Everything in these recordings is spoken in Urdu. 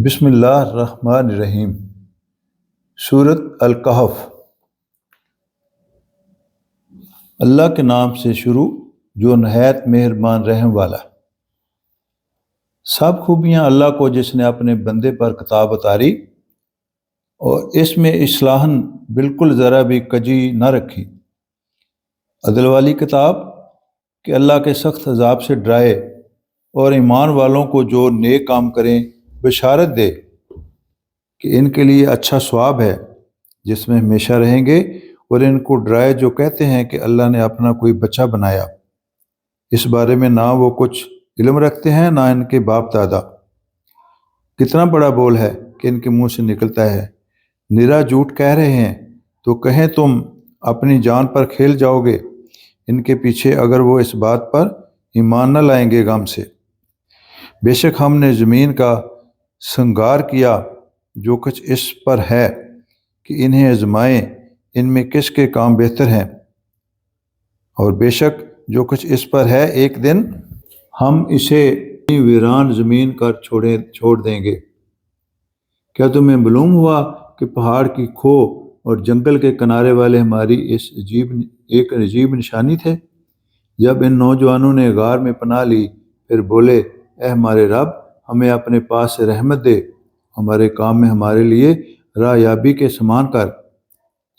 بسم اللہ الرحمن الرحیم۔ سورۃ الکہف۔ اللہ کے نام سے شروع جو نہایت مہربان رحم والا۔ سب خوبیاں اللہ کو جس نے اپنے بندے پر کتاب اتاری اور اس میں اصلاحاً بالکل ذرا بھی کجی نہ رکھی۔ عدل والی کتاب کہ اللہ کے سخت عذاب سے ڈرائے اور ایمان والوں کو جو نیک کام کریں بشارت دے کہ ان کے لیے اچھا ثواب ہے جس میں ہمیشہ رہیں گے، اور ان کو ڈرائے جو کہتے ہیں کہ اللہ نے اپنا کوئی بچہ بنایا۔ اس بارے میں نہ وہ کچھ علم رکھتے ہیں نہ ان کے باپ دادا۔ کتنا بڑا بول ہے کہ ان کے منہ سے نکلتا ہے، نرا جھوٹ کہہ رہے ہیں۔ تو کہیں تم اپنی جان پر کھیل جاؤ گے ان کے پیچھے اگر وہ اس بات پر ایمان نہ لائیں گے غم سے۔ بے شک ہم نے زمین کا سنگار کیا جو کچھ اس پر ہے کہ انہیں آزمائیں ان میں کس کے کام بہتر ہیں، اور بے شک جو کچھ اس پر ہے ایک دن ہم اسے ویران زمین کر چھوڑ دیں گے۔ کیا تمہیں معلوم ہوا کہ پہاڑ کی کھو اور جنگل کے کنارے والے ہماری ایک عجیب نشانی تھے؟ جب ان نوجوانوں نے غار میں پناہ لی پھر بولے، اے ہمارے رب ہمیں اپنے پاس سے رحمت دے، ہمارے کام میں ہمارے لیے راہ یابی کے سامان کر۔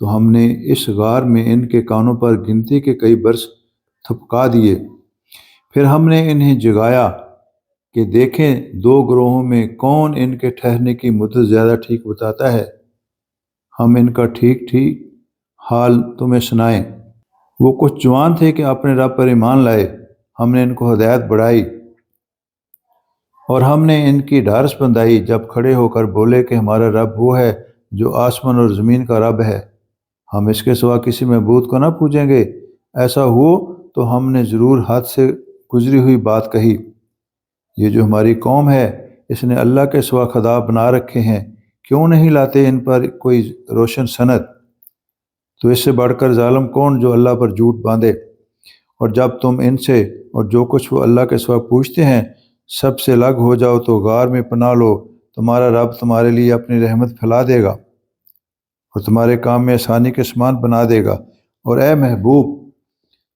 تو ہم نے اس غار میں ان کے کانوں پر گنتی کے کئی برس تھپکا دیے۔ پھر ہم نے انہیں جگایا کہ دیکھیں دو گروہوں میں کون ان کے ٹھہرنے کی مدت زیادہ ٹھیک بتاتا ہے، ہم ان کا ٹھیک حال تمہیں سنائیں۔ وہ کچھ جوان تھے کہ اپنے رب پر ایمان لائے، ہم نے ان کو ہدایت بڑھائی اور ہم نے ان کی ڈھارس بندھائی جب کھڑے ہو کر بولے کہ ہمارا رب وہ ہے جو آسمان اور زمین کا رب ہے، ہم اس کے سوا کسی معبود کو نہ پوجیں گے۔ ایسا ہو تو ہم نے ضرور حد سے گزری ہوئی بات کہی۔ یہ جو ہماری قوم ہے اس نے اللہ کے سوا خدا بنا رکھے ہیں، کیوں نہیں لاتے ان پر کوئی روشن سند؟ تو اس سے بڑھ کر ظالم کون جو اللہ پر جھوٹ باندھے؟ اور جب تم ان سے اور جو کچھ وہ اللہ کے سوا پوچھتے ہیں سب سے الگ ہو جاؤ تو غار میں پناہ لو، تمہارا رب تمہارے لیے اپنی رحمت پھیلا دے گا اور تمہارے کام میں آسانی کے سامان بنا دے گا۔ اور اے محبوب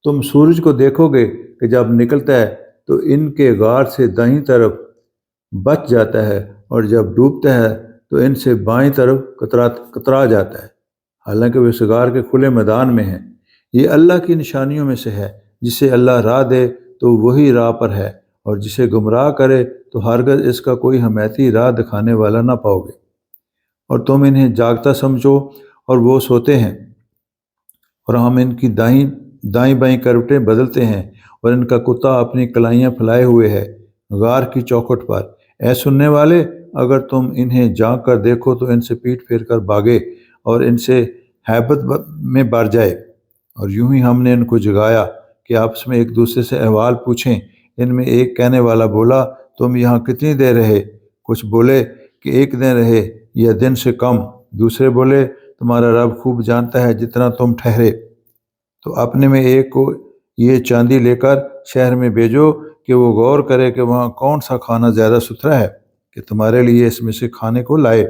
تم سورج کو دیکھو گے کہ جب نکلتا ہے تو ان کے غار سے دائیں طرف بچ جاتا ہے اور جب ڈوبتا ہے تو ان سے بائیں طرف کترا جاتا ہے، حالانکہ وہ اس غار کے کھلے میدان میں ہیں۔ یہ اللہ کی نشانیوں میں سے ہے، جسے اللہ راہ دے تو وہی راہ پر ہے، اور جسے گمراہ کرے تو ہرگز اس کا کوئی حمایتی راہ دکھانے والا نہ پاؤ گے۔ اور تم انہیں جاگتا سمجھو اور وہ سوتے ہیں، اور ہم ان کی دائیں بائیں کروٹیں بدلتے ہیں، اور ان کا کتا اپنی کلائیاں پھیلائے ہوئے ہے غار کی چوکھٹ پر۔ اے سننے والے اگر تم انہیں جانگ کر دیکھو تو ان سے پیٹ پھیر کر بھاگے اور ان سے ہیبت میں بھر جائے۔ اور یوں ہی ہم نے ان کو جگایا کہ آپس میں ایک دوسرے سے احوال پوچھیں۔ ان میں ایک کہنے والا بولا، تم یہاں کتنی دیر رہے؟ کچھ بولے کہ ایک دن رہے یا دن سے کم۔ دوسرے بولے، تمہارا رب خوب جانتا ہے جتنا تم ٹھہرے۔ تو اپنے میں ایک کو یہ چاندی لے کر شہر میں بھیجو کہ وہ غور کرے کہ وہاں کون سا کھانا زیادہ ستھرا ہے کہ تمہارے لیے اس میں سے کھانے کو لائے،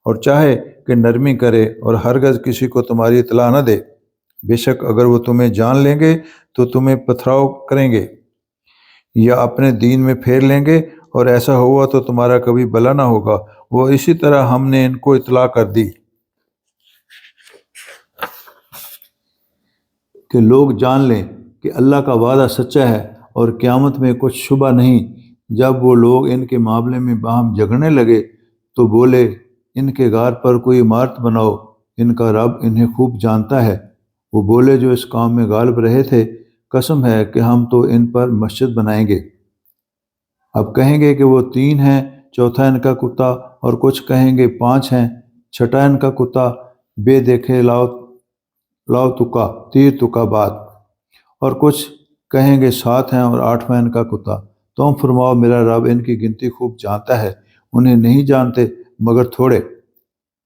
اور چاہے کہ نرمی کرے اور ہرگز کسی کو تمہاری اطلاع نہ دے۔ بے شک اگر وہ تمہیں جان لیں گے تو تمہیں پتھراؤ کریں گے یا اپنے دین میں پھیر لیں گے، اور ایسا ہوا تو تمہارا کبھی بھلا نہ ہوگا۔ وہ اسی طرح ہم نے ان کو اطلاع کر دی کہ لوگ جان لیں کہ اللہ کا وعدہ سچا ہے اور قیامت میں کچھ شبہ نہیں۔ جب وہ لوگ ان کے معاملے میں باہم جھگڑنے لگے تو بولے، ان کے غار پر کوئی عمارت بناؤ، ان کا رب انہیں خوب جانتا ہے۔ وہ بولے جو اس کام میں غالب رہے تھے، قسم ہے کہ ہم تو ان پر مسجد بنائیں گے۔ اب کہیں گے کہ وہ 3 ہیں، چوتھا ان کا کتا، اور کچھ کہیں گے 5 ہیں، چھٹا ان کا کتا، بے دیکھے لاؤ تکا تیر تکا بات، اور کچھ کہیں گے 7 ہیں اور 8واں ان کا کتا۔ تم فرماؤ میرا رب ان کی گنتی خوب جانتا ہے، انہیں نہیں جانتے مگر تھوڑے۔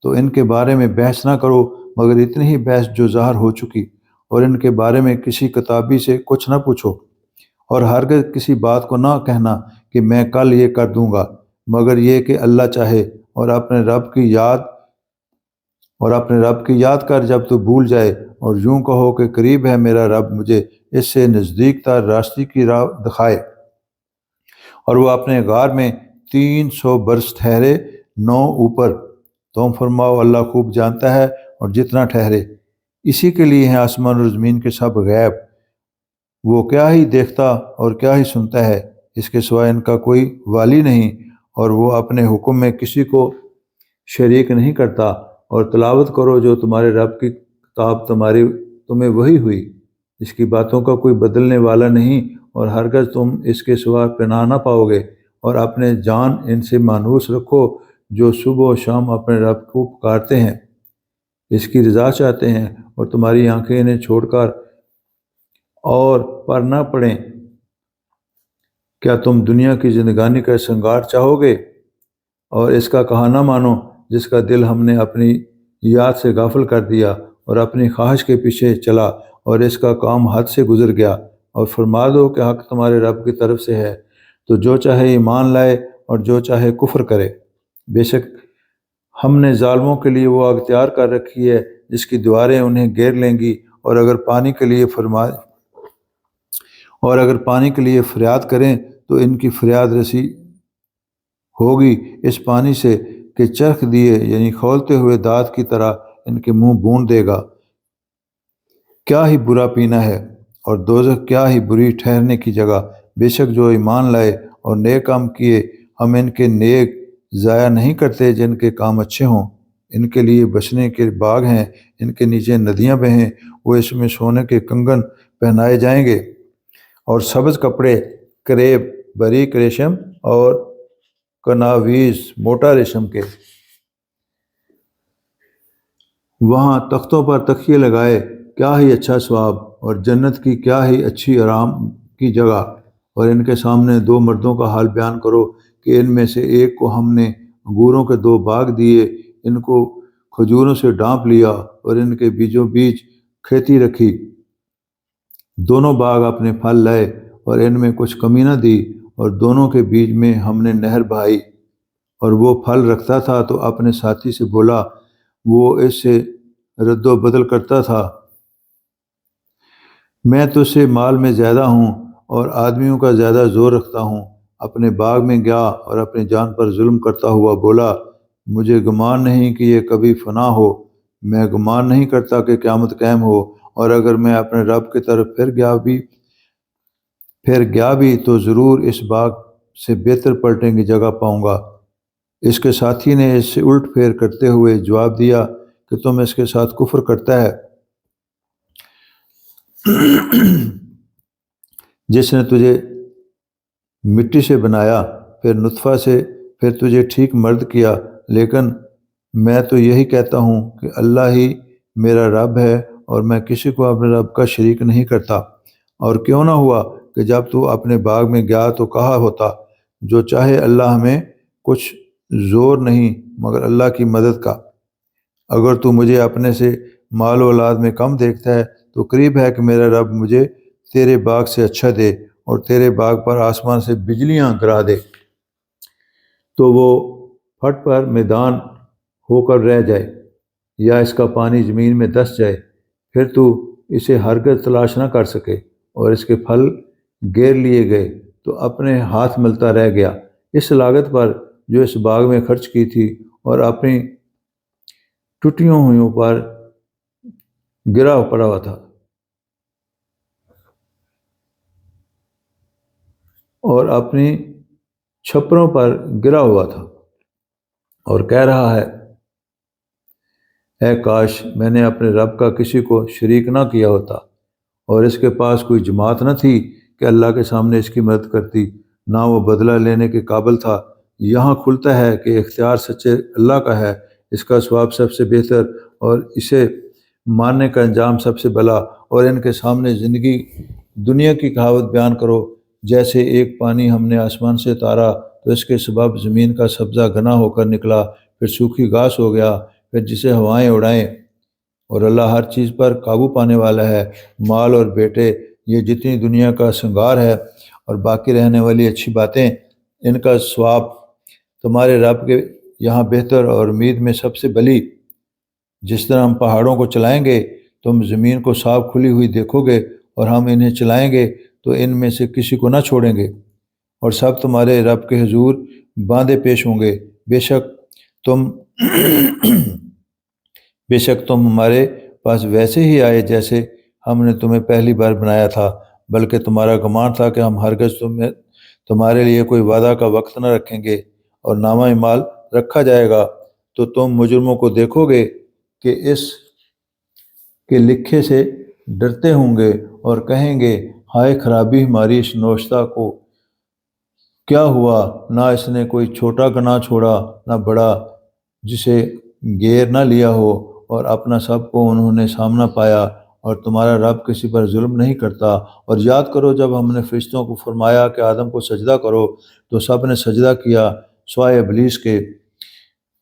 تو ان کے بارے میں بحث نہ کرو مگر اتنی ہی بحث جو ظاہر ہو چکی، اور ان کے بارے میں کسی کتابی سے کچھ نہ پوچھو، اور ہرگز کسی بات کو نہ کہنا کہ میں کل یہ کر دوں گا، مگر یہ کہ اللہ چاہے، اور اپنے رب کی یاد کر جب تو بھول جائے، اور یوں کہو کہ قریب ہے میرا رب مجھے اس سے نزدیک تر راستے کی راہ دکھائے۔ اور وہ اپنے غار میں 300 برس ٹھہرے، 9 اوپر۔ تم فرماؤ اللہ خوب جانتا ہے اور جتنا ٹھہرے۔ اسی کے لیے ہیں آسمان اور زمین کے سب غیب، وہ کیا ہی دیکھتا اور کیا ہی سنتا ہے، اس کے سوائے ان کا کوئی والی نہیں، اور وہ اپنے حکم میں کسی کو شریک نہیں کرتا۔ اور تلاوت کرو جو تمہارے رب کی کتاب تمہیں وحی ہوئی، اس کی باتوں کا کوئی بدلنے والا نہیں، اور ہرگز تم اس کے سوا پناہ نہ پاؤ گے۔ اور اپنے جان ان سے مانوس رکھو جو صبح و شام اپنے رب کو پکارتے ہیں، اس کی رضا چاہتے ہیں، اور تمہاری آنکھیں انہیں چھوڑ کر اور پر نہ پڑیں۔ کیا تم دنیا کی زندگانی کا سنگار چاہو گے اور اس کا کہا نہ مانو، جس کا دل ہم نے اپنی یاد سے غافل کر دیا اور اپنی خواہش کے پیچھے چلا، اور اس کا کام حد سے گزر گیا۔ اور فرما دو کہ حق تمہارے رب کی طرف سے ہے، تو جو چاہے ایمان لائے اور جو چاہے کفر کرے۔ بے شک ہم نے ظالموں کے لیے وہ آگ تیار کر رکھی ہے جس کی دیواریں انہیں گھیر لیں گی، اور اگر پانی کے لیے فریاد کریں تو ان کی فریاد رسی ہوگی اس پانی سے کہ چرخ دیے، یعنی کھولتے ہوئے دانت کی طرح ان کے منہ بون دے گا۔ کیا ہی برا پینا ہے، اور دوزخ کیا ہی بری ٹھہرنے کی جگہ۔ بے شک جو ایمان لائے اور نیک کام کیے، ہم ان کے نیک ضائع نہیں کرتے جن کے کام اچھے ہوں۔ ان کے لیے بچنے کے باغ ہیں، ان کے نیچے ندیاں بہیں، وہ اس میں سونے کے کنگن پہنائے جائیں گے، اور سبز کپڑے، کریب، باریک ریشم اور کناویز موٹا ریشم کے۔ وہاں تختوں پر تکیے لگائے، کیا ہی اچھا ثواب، اور جنت کی کیا ہی اچھی آرام کی جگہ۔ اور ان کے سامنے 2 مردوں کا حال بیان کرو کہ ان میں سے ایک کو ہم نے انگوروں کے 2 باغ دیے، ان کو کھجوروں سے ڈانپ لیا اور ان کے بیچوں بیچ کھیتی رکھی۔ دونوں باغ اپنے پھل لائے اور ان میں کچھ کمی نہ دی، اور دونوں کے بیچ میں ہم نے نہر بہائی۔ اور وہ پھل رکھتا تھا تو اپنے ساتھی سے بولا، وہ اس سے رد و بدل کرتا تھا، میں تجھ سے مال میں زیادہ ہوں اور آدمیوں کا زیادہ زور رکھتا ہوں۔ اپنے باغ میں گیا اور اپنی جان پر ظلم کرتا ہوا بولا، مجھے گمان نہیں کہ یہ کبھی فنا ہو، میں گمان نہیں کرتا کہ قیامت قائم ہو، اور اگر میں اپنے رب کی طرف پھر گیا بھی تو ضرور اس باغ سے بہتر پلٹنے کی جگہ پاؤں گا۔ اس کے ساتھی نے اس سے الٹ پھیر کرتے ہوئے جواب دیا کہ تم اس کے ساتھ کفر کرتا ہے، جس نے تجھے مٹی سے بنایا، پھر نطفہ سے، پھر تجھے ٹھیک مرد کیا۔ لیکن میں تو یہی کہتا ہوں کہ اللہ ہی میرا رب ہے، اور میں کسی کو اپنے رب کا شریک نہیں کرتا۔ اور کیوں نہ ہوا کہ جب تو اپنے باغ میں گیا تو کہا ہوتا، جو چاہے اللہ ہمیں کچھ زور نہیں مگر اللہ کی مدد کا۔ اگر تو مجھے اپنے سے مال و اولاد میں کم دیکھتا ہے تو قریب ہے کہ میرا رب مجھے تیرے باغ سے اچھا دے اور تیرے باغ پر آسمان سے بجلیاں گرا دے، تو وہ پھٹ پر میدان ہو کر رہ جائے، یا اس کا پانی زمین میں دس جائے، پھر تو اسے ہرگز تلاش نہ کر سکے، اور اس کے پھل گیر لیے گئے تو اپنے ہاتھ ملتا رہ گیا اس لاگت پر جو اس باغ میں خرچ کی تھی، اور اپنی ٹوٹیوں ہوئیوں پر گرا پڑا ہوا تھا، اور اپنی چھپروں پر گرا ہوا تھا، اور کہہ رہا ہے، اے کاش میں نے اپنے رب کا کسی کو شریک نہ کیا ہوتا، اور اس کے پاس کوئی جماعت نہ تھی کہ اللہ کے سامنے اس کی مدد کرتی، نہ وہ بدلہ لینے کے قابل تھا۔ یہاں کھلتا ہے کہ اختیار سچے اللہ کا ہے، اس کا ثواب سب سے بہتر، اور اسے ماننے کا انجام سب سے بھلا۔ اور ان کے سامنے زندگی دنیا کی کہاوت بیان کرو، جیسے ایک پانی ہم نے آسمان سے اتارا تو اس کے سبب زمین کا سبزہ گھنا ہو کر نکلا، پھر سوکھی گھاس ہو گیا، پھر جسے ہوائیں اڑائیں، اور اللہ ہر چیز پر قابو پانے والا ہے۔ مال اور بیٹے، یہ جتنی دنیا کا سنگار ہے اور باقی رہنے والی اچھی باتیں، ان کا ثواب تمہارے رب کے یہاں بہتر اور امید میں سب سے بلی۔ جس طرح ہم پہاڑوں کو چلائیں گے تم زمین کو صاف کھلی ہوئی دیکھو گے، اور ہم انہیں چلائیں گے تو ان میں سے کسی کو نہ چھوڑیں گے، اور سب تمہارے رب کے حضور باندھے پیش ہوں گے۔ تم بے شک تم ہمارے پاس ویسے ہی آئے جیسے ہم نے تمہیں پہلی بار بنایا تھا، بلکہ تمہارا گمان تھا کہ ہم ہرگز تمہارے لیے کوئی وعدہ کا وقت نہ رکھیں گے، اور نامہ اعمال رکھا جائے گا تو تم مجرموں کو دیکھو گے کہ اس کے لکھے سے ڈرتے ہوں گے اور کہیں گے ہائے خرابی ہماری اس نوشتہ کو، کیا ہوا؟ نہ اس نے کوئی چھوٹا گناہ چھوڑا نہ بڑا جسے گیر نہ لیا ہو، اور اپنا سب کو انہوں نے سامنا پایا، اور تمہارا رب کسی پر ظلم نہیں کرتا۔ اور یاد کرو جب ہم نے فرشتوں کو فرمایا کہ آدم کو سجدہ کرو تو سب نے سجدہ کیا سوائے ابلیس کے۔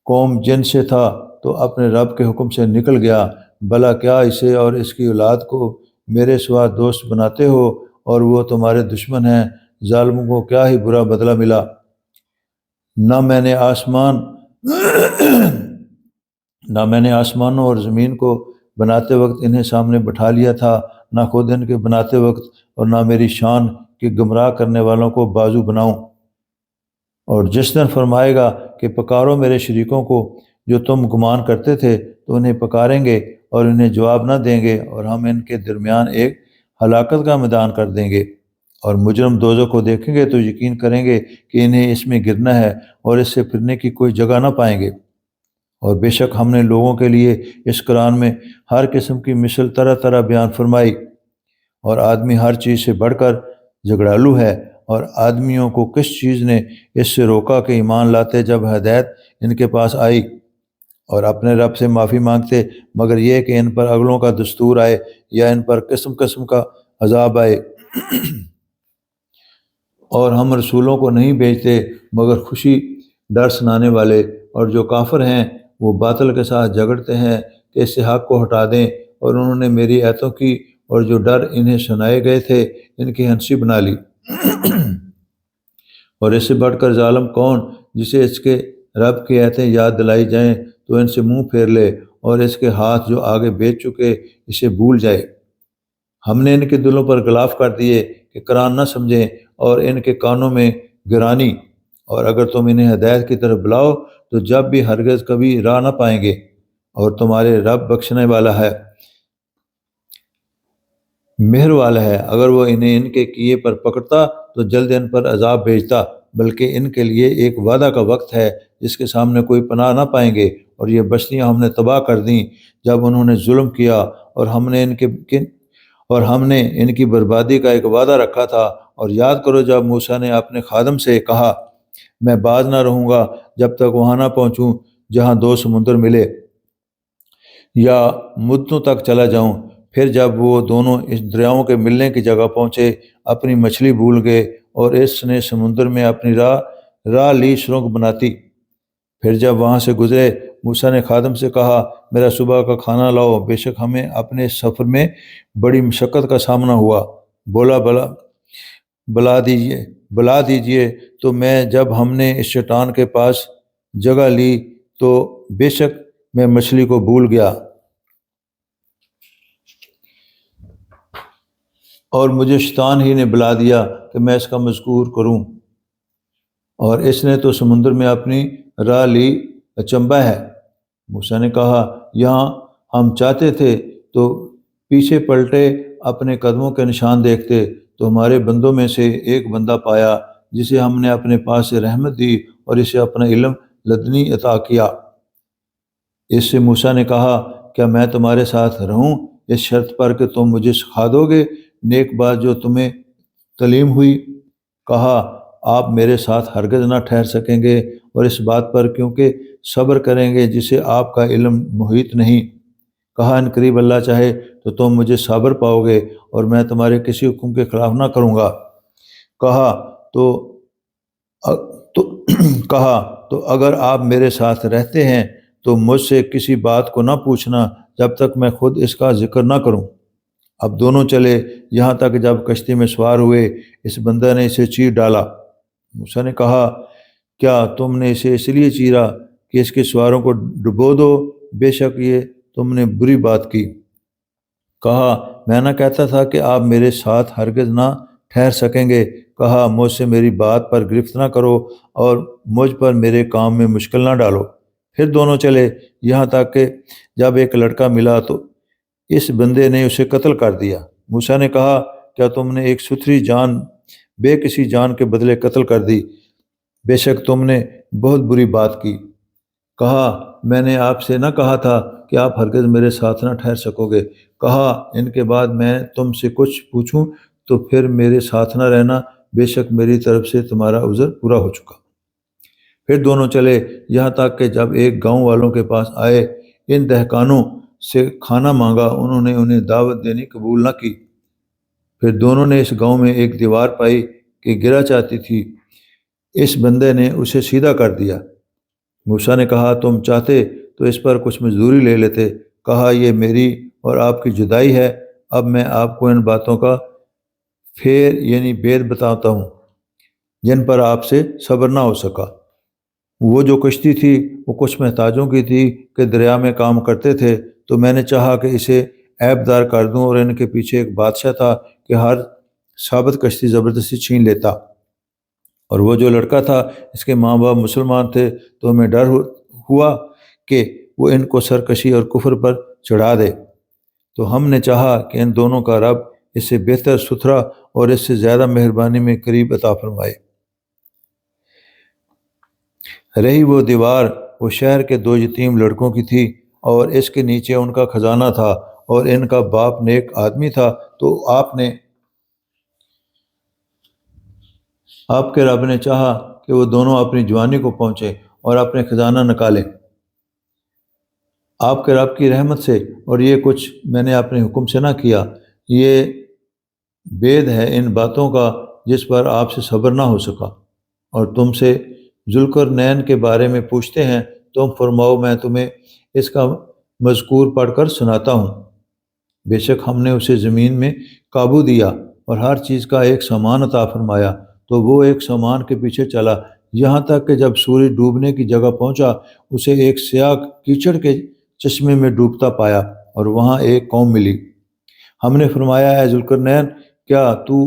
قوم جن سے تھا تو اپنے رب کے حکم سے نکل گیا۔ بھلا کیا اسے اور اس کی اولاد کو میرے سوا دوست بناتے ہو، اور وہ تمہارے دشمن ہیں؟ ظالموں کو کیا ہی برا بدلہ ملا۔ نہ میں نے آسمانوں اور زمین کو بناتے وقت انہیں سامنے بٹھا لیا تھا، نہ خود ان کے بناتے وقت، اور نہ میری شان کے گمراہ کرنے والوں کو بازو بناؤں۔ اور جس دن فرمائے گا کہ پکارو میرے شریکوں کو جو تم گمان کرتے تھے، تو انہیں پکاریں گے اور انہیں جواب نہ دیں گے، اور ہم ان کے درمیان ایک ہلاکت کا میدان کر دیں گے۔ اور مجرم دوزخ کو دیکھیں گے تو یقین کریں گے کہ انہیں اس میں گرنا ہے، اور اس سے پھرنے کی کوئی جگہ نہ پائیں گے۔ اور بے شک ہم نے لوگوں کے لیے اس قرآن میں ہر قسم کی مثل طرح طرح بیان فرمائی، اور آدمی ہر چیز سے بڑھ کر جھگڑالو ہے، اور آدمیوں کو کس چیز نے اس سے روکا کہ ایمان لاتے جب ہدایت ان کے پاس آئی، اور اپنے رب سے معافی مانگتے، مگر یہ کہ ان پر اگلوں کا دستور آئے یا ان پر قسم قسم کا عذاب آئے۔ اور ہم رسولوں کو نہیں بھیجتے مگر خوشی ڈر سنانے والے، اور جو کافر ہیں وہ باطل کے ساتھ جھگڑتے ہیں کہ اس سے حق کو ہٹا دیں، اور انہوں نے میری آیتوں کی اور جو ڈر انہیں سنائے گئے تھے ان کی ہنسی بنا لی۔ اور اس سے بڑھ کر ظالم کون جسے اس کے رب کی آیتیں یاد دلائی جائیں تو ان سے منہ پھیر لے، اور اس کے ہاتھ جو آگے بیچ چکے اسے بھول جائے۔ ہم نے ان کے دلوں پر غلاف کر دیے کہ قرآن نہ سمجھیں، اور ان کے کانوں میں گرانی، اور اگر تم انہیں ہدایت کی طرف بلاؤ تو جب بھی ہرگز کبھی راہ نہ پائیں گے۔ اور تمہارے رب بخشنے والا ہے، مہر والا ہے، اگر وہ انہیں ان کے کیے پر پکڑتا تو جلد ان پر عذاب بھیجتا، بلکہ ان کے لیے ایک وعدہ کا وقت ہے جس کے سامنے کوئی پناہ نہ پائیں گے۔ اور یہ بستیاں ہم نے تباہ کر دیں جب انہوں نے ظلم کیا، اور ہم نے ان کی بربادی کا ایک وعدہ رکھا تھا۔ اور یاد کرو جب موسیٰ نے اپنے خادم سے کہا میں باز نہ رہوں گا جب تک وہاں نہ پہنچوں جہاں دو سمندر ملے، یا مدتوں تک چلا جاؤں۔ پھر جب وہ دونوں اس دریاؤں کے ملنے کی جگہ پہنچے اپنی مچھلی بھول گئے، اور اس نے سمندر میں اپنی راہ لی سرنگ بناتی۔ پھر جب وہاں سے گزرے موسیٰ نے خادم سے کہا میرا صبح کا کھانا لاؤ، بے شک ہمیں اپنے اس سفر میں بڑی مشقت کا سامنا ہوا۔ بولا بلا دیجئے تو جب ہم نے اس چٹان کے پاس جگہ لی تو بے شک میں مچھلی کو بھول گیا، اور مجھے شیطان ہی نے بلا دیا کہ میں اس کا مذکور کروں، اور اس نے تو سمندر میں اپنی راہ لی اچنبا ہے۔ موسیٰ نے کہا یہاں ہم چاہتے تھے تو پیچھے پلٹے اپنے قدموں کے نشان دیکھتے تو ہمارے بندوں میں سے ایک بندہ پایا جسے ہم نے اپنے پاس سے رحمت دی اور اسے اپنا علم لدنی عطا کیا۔ اس سے موسیٰ نے کہا کیا میں تمہارے ساتھ رہوں اس شرط پر کہ تم مجھے سکھا دو گے نیک بات جو تمہیں تعلیم ہوئی؟ کہا آپ میرے ساتھ ہرگز نہ ٹھہر سکیں گے، اور اس بات پر کیونکہ صبر کریں گے جسے آپ کا علم محیط نہیں۔ کہا ان قریب اللہ چاہے تو تم مجھے صابر پاؤ گے، اور میں تمہارے کسی حکم کے خلاف نہ کروں گا۔ کہا تو اگر آپ میرے ساتھ رہتے ہیں تو مجھ سے کسی بات کو نہ پوچھنا جب تک میں خود اس کا ذکر نہ کروں۔ اب دونوں چلے یہاں تک جب کشتی میں سوار ہوئے اس بندہ نے اسے چیر ڈالا۔ موسیٰ نے کہا کیا تم نے اسے اس لیے چیرا کہ اس کے سواروں کو ڈبو دو؟ بے شک یہ تم نے بری بات کی۔ کہا میں نہ کہتا تھا کہ آپ میرے ساتھ ہرگز نہ ٹھہر سکیں گے؟ کہا مجھ سے میری بات پر گرفت نہ کرو اور مجھ پر میرے کام میں مشکل نہ ڈالو۔ پھر دونوں چلے، یہاں تک کہ جب ایک لڑکا ملا تو اس بندے نے اسے قتل کر دیا۔ موسیٰ نے کہا کیا تم نے ایک ستھری جان بے کسی جان کے بدلے قتل کر دی؟ بے شک تم نے بہت بری بات کی۔ کہا میں نے آپ سے نہ کہا تھا کہ آپ ہرگز میرے ساتھ نہ ٹھہر سکو گے؟ کہا ان کے بعد میں تم سے کچھ پوچھوں تو پھر میرے ساتھ نہ رہنا، بے شک میری طرف سے تمہارا عذر پورا ہو چکا۔ پھر دونوں چلے، یہاں تک کہ جب ایک گاؤں والوں کے پاس آئے، ان دہقانوں سے کھانا مانگا، انہوں نے انہیں دعوت دینی قبول نہ کی۔ پھر دونوں نے اس گاؤں میں ایک دیوار پائی کہ گرا چاہتی تھی، اس بندے نے اسے سیدھا کر دیا۔ موسیٰ نے کہا تم چاہتے تو اس پر کچھ مزدوری لے لیتے۔ کہا یہ میری اور آپ کی جدائی ہے، اب میں آپ کو ان باتوں کا پھیر یعنی بید بتاتا ہوں جن پر آپ سے صبر نہ ہو سکا۔ وہ جو کشتی تھی وہ کچھ محتاجوں کی تھی کہ دریا میں کام کرتے تھے، تو میں نے چاہا کہ اسے عیب دار کر دوں، اور ان کے پیچھے ایک بادشاہ تھا کہ ہر ثابت کشتی زبردستی چھین لیتا، اور وہ جو لڑکا تھا اس کے ماں باپ مسلمان تھے، تو ہمیں ڈر ہوا کہ وہ ان کو سرکشی اور کفر پر چڑھا دے، تو ہم نے چاہا کہ ان دونوں کا رب اس سے بہتر ستھرا اور اس سے زیادہ مہربانی میں قریب عطا فرمائے۔ رہی وہ دیوار، وہ شہر کے دو یتیم لڑکوں کی تھی، اور اس کے نیچے ان کا خزانہ تھا، اور ان کا باپ نیک آدمی تھا، تو آپ کے رب نے چاہا کہ وہ دونوں اپنی جوانی کو پہنچے اور اپنے خزانہ نکالیں آپ کے رب کی رحمت سے، اور یہ کچھ میں نے اپنے حکم سے نہ کیا۔ یہ بید ہے ان باتوں کا جس پر آپ سے صبر نہ ہو سکا۔ اور تم سے ذوالقرنین کے بارے میں پوچھتے ہیں، تم فرماؤ میں تمہیں اس کا مذکور پڑھ کر سناتا ہوں۔ بے شک ہم نے اسے زمین میں قابو دیا اور ہر چیز کا ایک سامان عطا فرمایا، تو وہ ایک سامان کے پیچھے چلا، یہاں تک کہ جب سورج ڈوبنے کی جگہ پہنچا، اسے ایک سیاہ کیچڑ کے چشمے میں ڈوبتا پایا، اور وہاں ایک قوم ملی۔ ہم نے فرمایا اے ذوالقرنین، کیا تو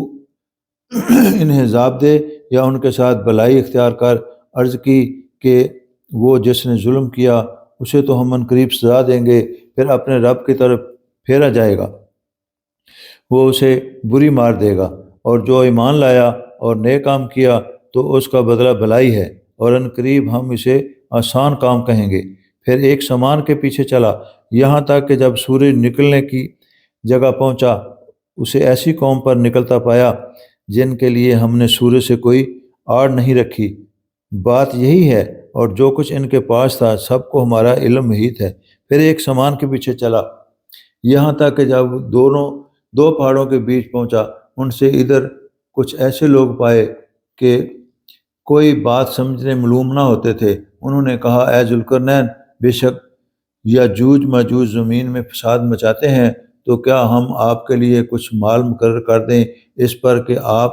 انہیں عذاب دے یا ان کے ساتھ بلائی اختیار کر؟ عرض کی کہ وہ جس نے ظلم کیا اسے تو ہم عنقریب سزا دیں گے، پھر اپنے رب کی طرف پھیرا جائے گا، وہ اسے بری مار دے گا، اور جو ایمان لایا اور نیک کام کیا تو اس کا بدلہ بھلائی ہے، اور عنقریب ہم اسے آسان کام کہیں گے۔ پھر ایک سامان کے پیچھے چلا، یہاں تک کہ جب سورج نکلنے کی جگہ پہنچا، اسے ایسی قوم پر نکلتا پایا جن کے لیے ہم نے سورج سے کوئی آڑ نہیں رکھی۔ بات یہی ہے، اور جو کچھ ان کے پاس تھا سب کو ہمارا علم محیط ہے۔ پھر ایک سامان کے پیچھے چلا، یہاں تک کہ جب دو پہاڑوں کے بیچ پہنچا، ان سے ادھر کچھ ایسے لوگ پائے کہ کوئی بات سمجھنے معلوم نہ ہوتے تھے۔ انہوں نے کہا اے ذوالقرنین، بے شک یاجوج ماجوج زمین میں فساد مچاتے ہیں، تو کیا ہم آپ کے لیے کچھ مال مقرر کر دیں اس پر کہ آپ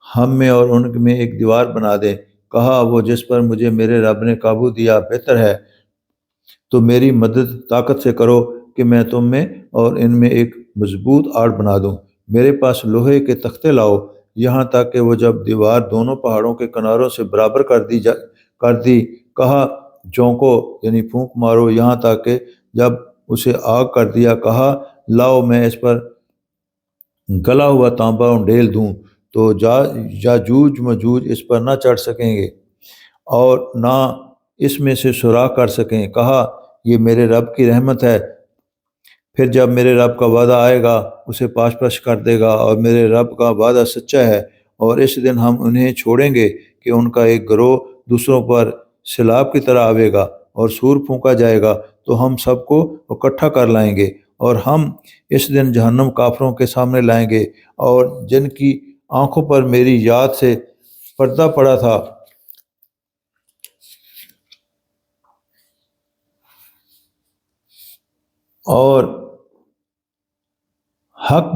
ہم میں اور ان میں ایک دیوار بنا دیں؟ کہا وہ جس پر مجھے میرے رب نے قابو دیا بہتر ہے، تو میری مدد طاقت سے کرو کہ میں تم میں اور ان میں ایک مضبوط آڑ بنا دوں۔ میرے پاس لوہے کے تختے لاؤ، یہاں تک کہ وہ جب دیوار دونوں پہاڑوں کے کناروں سے برابر کر دی، کہا جونکو یعنی پھونک مارو، یہاں تک کہ جب اسے آگ کر دیا، کہا لاؤ میں اس پر گلا ہوا تانبا انڈیل دوں، تو یاجوج ماجوج اس پر نہ چڑھ سکیں گے اور نہ اس میں سے سوراخ کر سکیں۔ کہا یہ میرے رب کی رحمت ہے، پھر جب میرے رب کا وعدہ آئے گا اسے پاش پاش کر دے گا، اور میرے رب کا وعدہ سچا ہے، اور اس دن ہم انہیں چھوڑیں گے کہ ان کا ایک گروہ دوسروں پر سیلاب کی طرح آئے گا، اور سور پھونکا جائے گا تو ہم سب کو اکٹھا کر لائیں گے، اور ہم اس دن جہنم کافروں کے سامنے لائیں گے، اور جن کی آنکھوں پر میری یاد سے پردہ پڑا تھا اور حق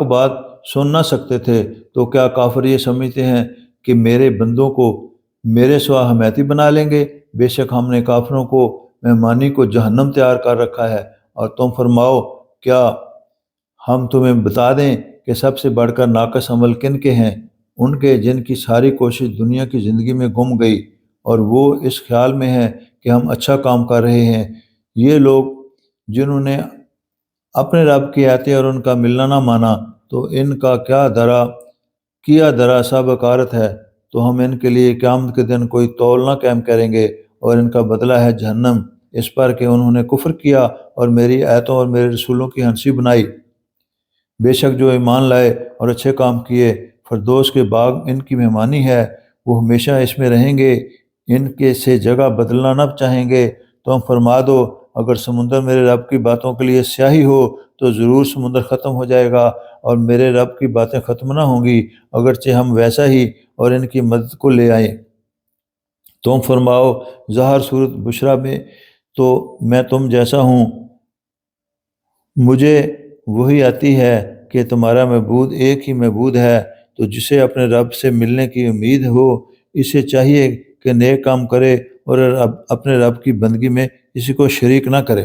بات سن نہ سکتے تھے، تو کیا کافر یہ سمجھتے ہیں کہ میرے بندوں کو میرے سوا حمایتی بنا لیں گے؟ بے شک ہم نے کافروں کو مہمانی کو جہنم تیار کر رکھا ہے، اور تم فرماؤ کیا ہم تمہیں بتا دیں کہ سب سے بڑھ کر ناقص عمل کن کے ہیں؟ ان کے جن کی ساری کوشش دنیا کی زندگی میں گم گئی، اور وہ اس خیال میں ہیں کہ ہم اچھا کام کر رہے ہیں۔ یہ لوگ جنہوں نے اپنے رب کی آیتیں اور ان کا ملنا نہ مانا، تو ان کا کیا درا سا بکارت ہے، تو ہم ان کے لیے قیامت کے دن کوئی تول نہ قائم کریں گے، اور ان کا بدلہ ہے جہنم، اس پر کہ انہوں نے کفر کیا اور میری آیتوں اور میرے رسولوں کی ہنسی بنائی۔ بے شک جو ایمان لائے اور اچھے کام کیے، فردوس کے باغ ان کی مہمانی ہے، وہ ہمیشہ اس میں رہیں گے، ان کے سے جگہ بدلنا نہ چاہیں گے۔ تو ہم فرما دو اگر سمندر میرے رب کی باتوں کے لیے سیاہی ہو تو ضرور سمندر ختم ہو جائے گا، اور میرے رب کی باتیں ختم نہ ہوں گی اگرچہ ہم ویسا ہی اور ان کی مدد کو لے آئیں۔ تم فرماؤ ظاہر صورت بشرا میں تو میں تم جیسا ہوں، مجھے وہی آتی ہے کہ تمہارا معبود ایک ہی معبود ہے، تو جسے اپنے رب سے ملنے کی امید ہو اسے چاہیے کہ نیک کام کرے اور اپنے رب کی بندگی میں کسی کو شریک نہ کرے۔